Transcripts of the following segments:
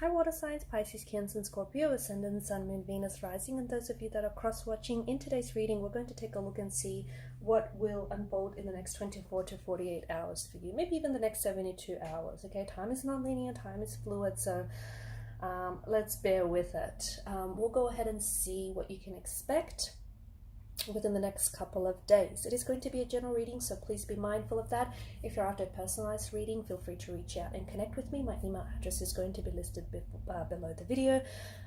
Hi water signs, Pisces, Cancer, and Scorpio, Ascendant, Sun, Moon, Venus, Rising, and those of you that are cross-watching. In today's reading, we're going to take a look and see what will unfold in the next 24 to 48 hours for you, maybe even the next 72 hours, okay? Time is non-linear, time is fluid, so let's bear with it. We'll go ahead and see what you can expect within the next couple of days. It is going to be a general reading, so please be mindful of that. If you're after a personalized reading, feel free to reach out and connect with me. My email address is going to be listed below the video.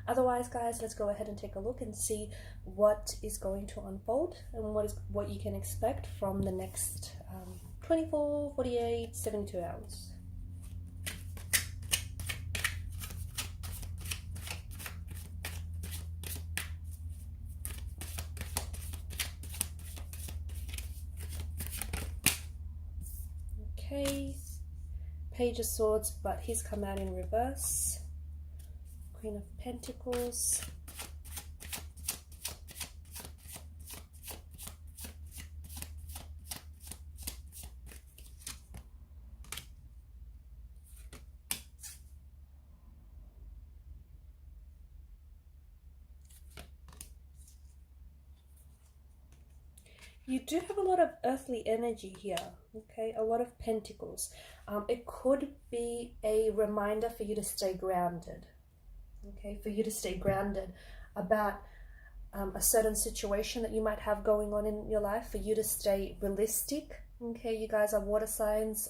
Otherwise, guys, let's go ahead and take a look and see what is going to unfold and what you can expect from the next 24, 48, 72 hours. Okay, Page of Swords, but he's come out in reverse. Queen of Pentacles. You do have a lot of earthly energy here, okay? A lot of pentacles. It could be a reminder for you to stay grounded, okay? For you to stay grounded about a certain situation that you might have going on in your life, for you to stay realistic, okay? You guys are water signs.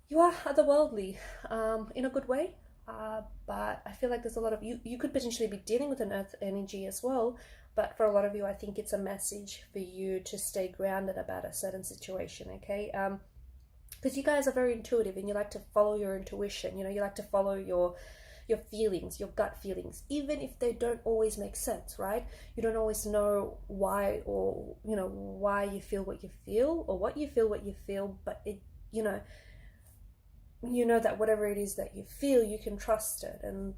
You are otherworldly in a good way, but I feel like there's a lot of, you could potentially be dealing with an earth energy as well. But for a lot of you, I think it's a message for you to stay grounded about a certain situation, okay? Because you guys are very intuitive and you like to follow your intuition. You know, you like to follow your feelings, your gut feelings, even if they don't always make sense, right? You don't always know why, or, you know, why you feel what you feel, or what you feel but it, you know that whatever it is that you feel, you can trust it, and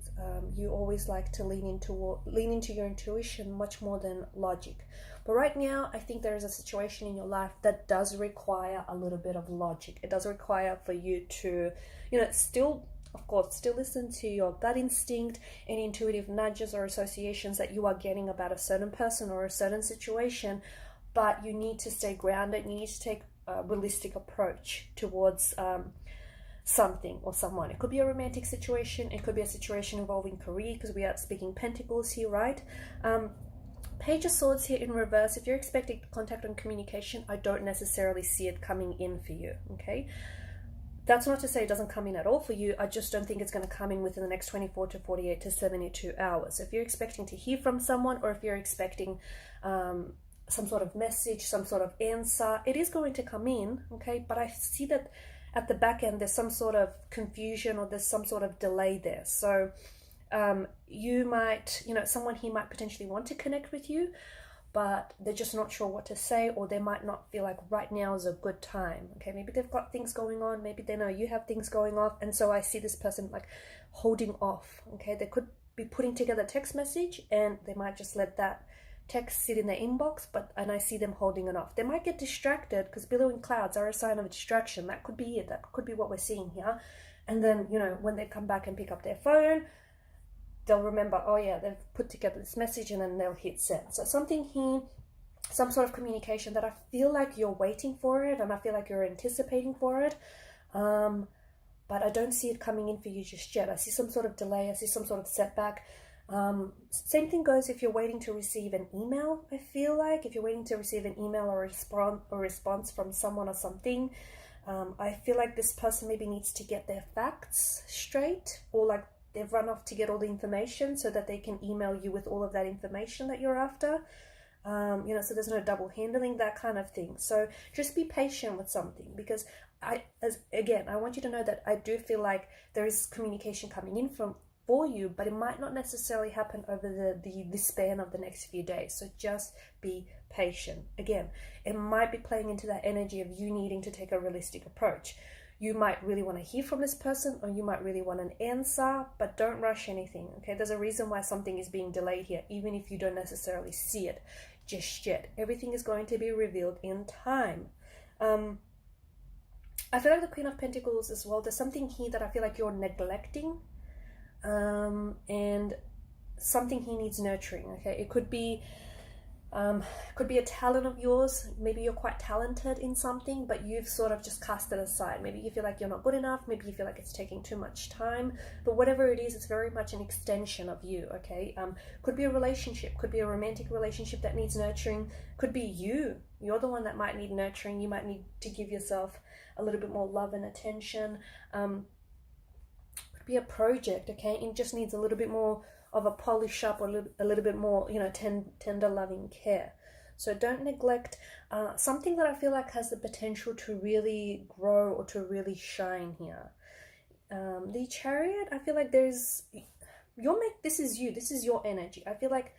you always like to lean into your intuition much more than logic. But right now, I think there is a situation in your life that does require a little bit of logic. It does require for you to, still, of course, still listen to your gut instinct and intuitive nudges or associations that you are getting about a certain person or a certain situation, but you need to stay grounded. You need to take a realistic approach towards something or someone. It could be a romantic situation, it could be a situation involving career, because we are speaking pentacles here, right? Page of Swords here in reverse. If you're expecting contact and communication, I don't necessarily see it coming in for you, okay? That's not to say it doesn't come in at all for you. I just don't think it's going to come in within the next 24 to 48 to 72 hours. If you're expecting to hear from someone, or if you're expecting some sort of message, some sort of answer, it is going to come in, okay? But I see that at the back end, there's some sort of confusion, or there's some sort of delay there. So you might, someone here might potentially want to connect with you, but they're just not sure what to say, or they might not feel like right now is a good time. Okay, maybe they've got things going on, maybe they know you have things going on, and so I see this person like holding off. Okay, they could be putting together a text message, and they might just let that text sit in their inbox, and I see them holding it off. They might get distracted, because billowing clouds are a sign of a distraction. That could be it. That could be what we're seeing here. And then, when they come back and pick up their phone, they'll remember, oh yeah, they've put together this message, and then they'll hit send. So something here, some sort of communication that I feel like you're waiting for it, and I feel like you're anticipating for it. But I don't see it coming in for you just yet. I see some sort of delay. I see some sort of setback. Same thing goes if you're waiting to receive an email. I feel like if you're waiting to receive an email or response from someone or something, I feel like this person maybe needs to get their facts straight, or like they've run off to get all the information so that they can email you with all of that information that you're after. So there's no double handling, that kind of thing. So just be patient with something, because I want you to know that I do feel like there is communication coming in for you, but it might not necessarily happen over the span of the next few days. So just be patient. Again, it might be playing into that energy of you needing to take a realistic approach. You might really want to hear from this person, or you might really want an answer, but don't rush anything, okay? There's a reason why something is being delayed here, even if you don't necessarily see it just yet. Everything is going to be revealed in time. I feel like the Queen of Pentacles as well, there's something here that I feel like you're neglecting, and something here needs nurturing. Okay, it could be a talent of yours. Maybe you're quite talented in something, but you've sort of just cast it aside. Maybe you feel like you're not good enough. Maybe you feel like it's taking too much time. But whatever it is, it's very much an extension of you, okay? Could be a relationship. Could be a romantic relationship that needs nurturing. Could be you. You're the one that might need nurturing. You might need to give yourself a little bit more love and attention. Could be a project, okay? It just needs a little bit more of a polish up, or a little bit more, tender loving care. So don't neglect something that I feel like has the potential to really grow or to really shine here. The Chariot, I feel like this is you, this is your energy. I feel like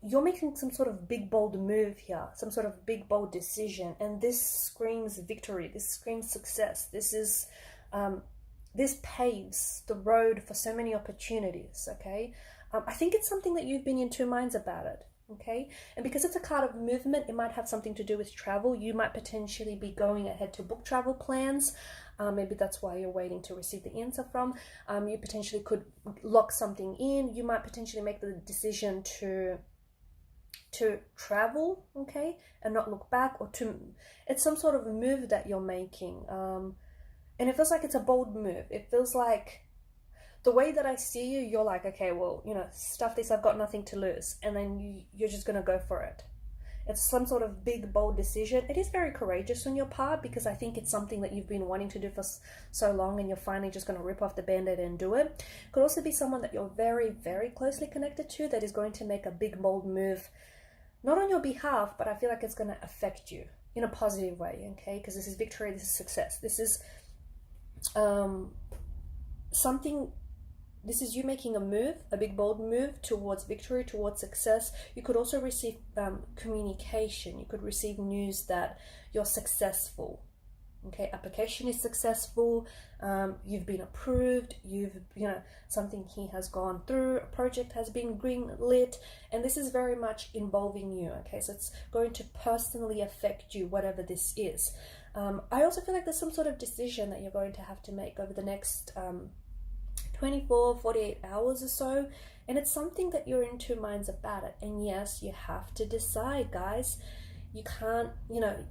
you're making some sort of big bold move here, some sort of big bold decision, and this screams victory, this screams success. This paves the road for so many opportunities, okay? I think it's something that you've been in two minds about it, okay? And because it's a card of movement, it might have something to do with travel. You might potentially be going ahead to book travel plans. Maybe that's why you're waiting to receive the answer from. You potentially could lock something in. You might potentially make the decision to travel, okay? And not look back, it's some sort of a move that you're making. And it feels like it's a bold move. It feels like the way that I see you, you're like, okay, well, stuff this, I've got nothing to lose. And then you're just going to go for it. It's some sort of big, bold decision. It is very courageous on your part, because I think it's something that you've been wanting to do for so long, and you're finally just going to rip off the Band-Aid and do it. Could also be someone that you're very, very closely connected to that is going to make a big, bold move, not on your behalf, but I feel like it's going to affect you in a positive way, okay? Because this is victory, this is success. This is this is you making a move, a big bold move towards victory, towards success. You could also receive communication. You could receive news that you're successful, okay? Application is successful, you've been approved, something here has gone through, a project has been green lit, and this is very much involving you, okay? So it's going to personally affect you, whatever this is. I also feel like there's some sort of decision that you're going to have to make over the next 24, 48 hours or so, and it's something that you're in two minds about it. And yes, you have to decide, guys. You can't,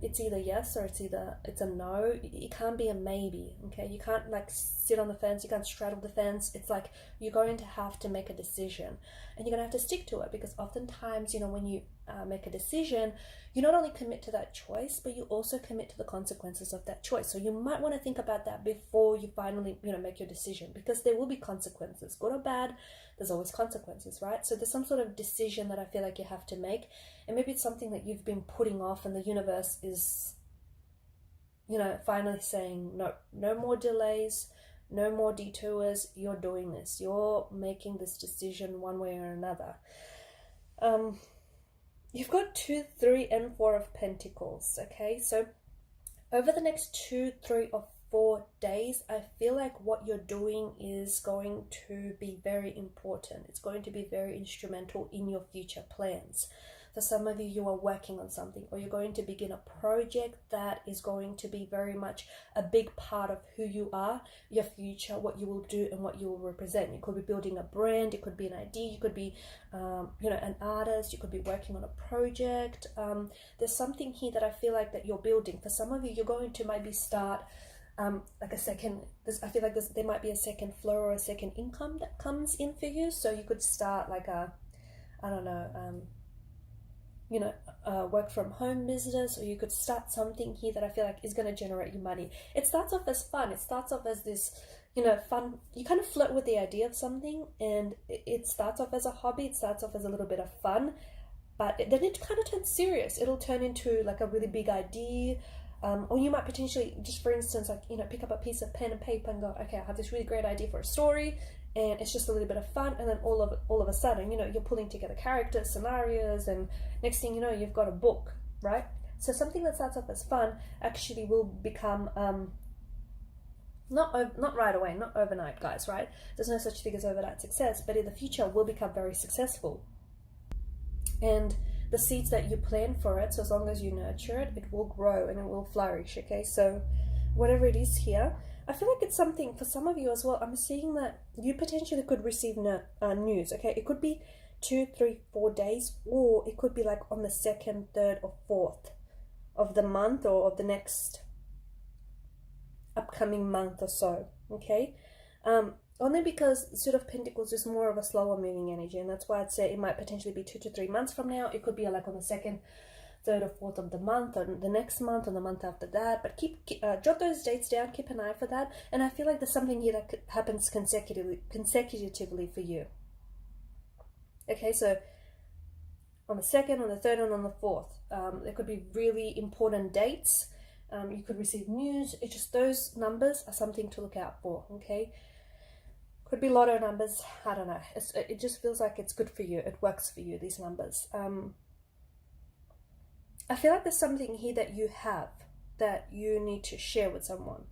it's either yes or it's a no. It can't be a maybe, okay? You can't sit on the fence, you can't straddle the fence. It's like you're going to have to make a decision, and you're going to have to stick to it, because oftentimes, when you make a decision, you not only commit to that choice, but you also commit to the consequences of that choice. So you might want to think about that before you finally, make your decision, because there will be consequences, good or bad. There's always consequences, right? So there's some sort of decision that I feel like you have to make, and maybe it's something that you've been putting off, and the universe is, finally saying, no more delays, no more detours. You're doing this. You're making this decision one way or another. You've got 2, 3, and 4 of Pentacles, okay? So over the next 2, 3, or 4 days, I feel like what you're doing is going to be very important. It's going to be very instrumental in your future plans. For some of you, you are working on something, or you're going to begin a project that is going to be very much a big part of who you are, your future, what you will do, and what you will represent. You could be building a brand, it could be an idea, you could be, an artist, you could be working on a project. There's something here that I feel like that you're building. For some of you, you're going to maybe start I feel like there might be a second flow or a second income that comes in for you. So you could start work from home business, or you could start something here that I feel like is going to generate you money. It starts off as fun. It starts off as this, fun. You kind of flirt with the idea of something, and it starts off as a hobby. It starts off as a little bit of fun, but then it kind of turns serious. It'll turn into like a really big idea. Or you might potentially, just for instance, pick up a piece of pen and paper and go, okay, I have this really great idea for a story, and it's just a little bit of fun, and then all of a sudden, you're pulling together characters, scenarios, and next thing you know, you've got a book, right? So something that starts off as fun actually will become, not right away, not overnight, guys, right? There's no such thing as overnight success, but in the future will become very successful. And the seeds that you plant for it, so as long as you nurture it, it will grow and it will flourish. Okay, so whatever it is here, I feel like it's something for some of you as well. I'm seeing that you potentially could receive news. Okay, it could be 2, 3, 4 days, or it could be like on the 2nd, 3rd, or 4th of the month, or of the next upcoming month or so. Okay, only because Suit of Pentacles is more of a slower moving energy, and that's why I'd say it might potentially be 2 to 3 months from now. It could be like on the 2nd, 3rd, or 4th of the month, or the next month, or the month after that. But keep jot those dates down, keep an eye for that. And I feel like there's something here that happens consecutively for you. Okay, so on the 2nd, on the 3rd, and on the 4th, there could be really important dates. You could receive news. It's just those numbers are something to look out for. Okay, could be lotto numbers. I don't know. It just feels like it's good for you. It works for you, these numbers. I feel like there's something here that you have that you need to share with someone.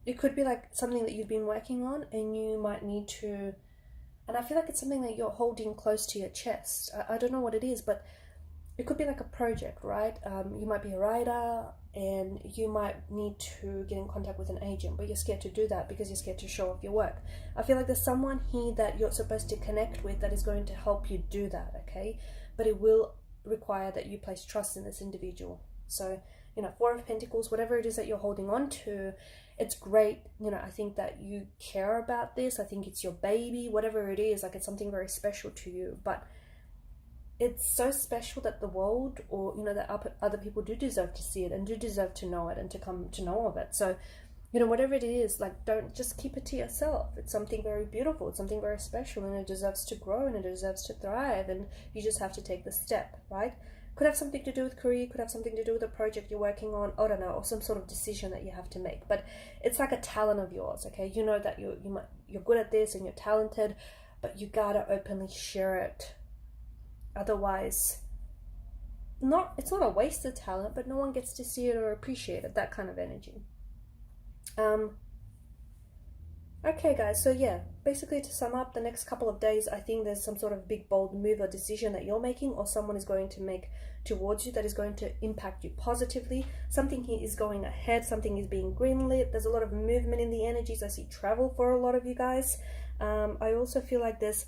It could be like something that you've been working on, and you might need to, and I feel like it's something that you're holding close to your chest. I don't know what it is, but it could be like a project, right? You might be a writer, and you might need to get in contact with an agent, but you're scared to do that because you're scared to show off your work. I feel like there's someone here that you're supposed to connect with that is going to help you do that, okay? But it will require that you place trust in this individual. So, you know, 4 of Pentacles, whatever it is that you're holding on to, it's great. You know, I think that you care about this. I think it's your baby, whatever it is, like it's something very special to you. But it's so special that the world, or, you know, that other people do deserve to see it and do deserve to know it and to come to know of it. So, you know, whatever it is, like, don't just keep it to yourself. It's something very beautiful. It's something very special, and it deserves to grow, and it deserves to thrive, and you just have to take the step, right? Could have something to do with career, could have something to do with a project you're working on, I don't know, or some sort of decision that you have to make. But it's like a talent of yours, okay? You know that you're good at this and you're talented, but you gotta openly share it. Otherwise, it's not a wasted talent, but no one gets to see it or appreciate it, that kind of energy. Okay guys, so yeah, basically to sum up, the next couple of days, I think there's some sort of big bold move or decision that you're making, or someone is going to make towards you that is going to impact you positively. Something here is going ahead, something is being greenlit. There's a lot of movement in the energies. I see travel for a lot of you guys. I also feel like there's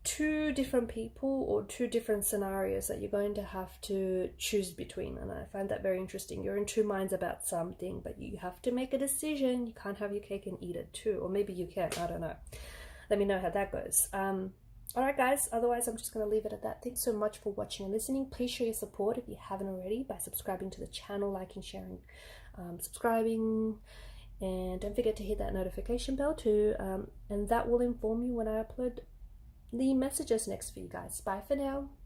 2 different people or 2 different scenarios that you're going to have to choose between, and I find that very interesting. You're in 2 minds about something, but you have to make a decision. You can't have your cake and eat it too, or maybe you can, I don't know. Let me know how that goes. Alright guys, otherwise I'm just going to leave it at that. Thanks so much for watching and listening. Please show your support if you haven't already by subscribing to the channel, liking, sharing, subscribing, and don't forget to hit that notification bell too, and that will inform you when I upload the messages next for you guys. Bye for now.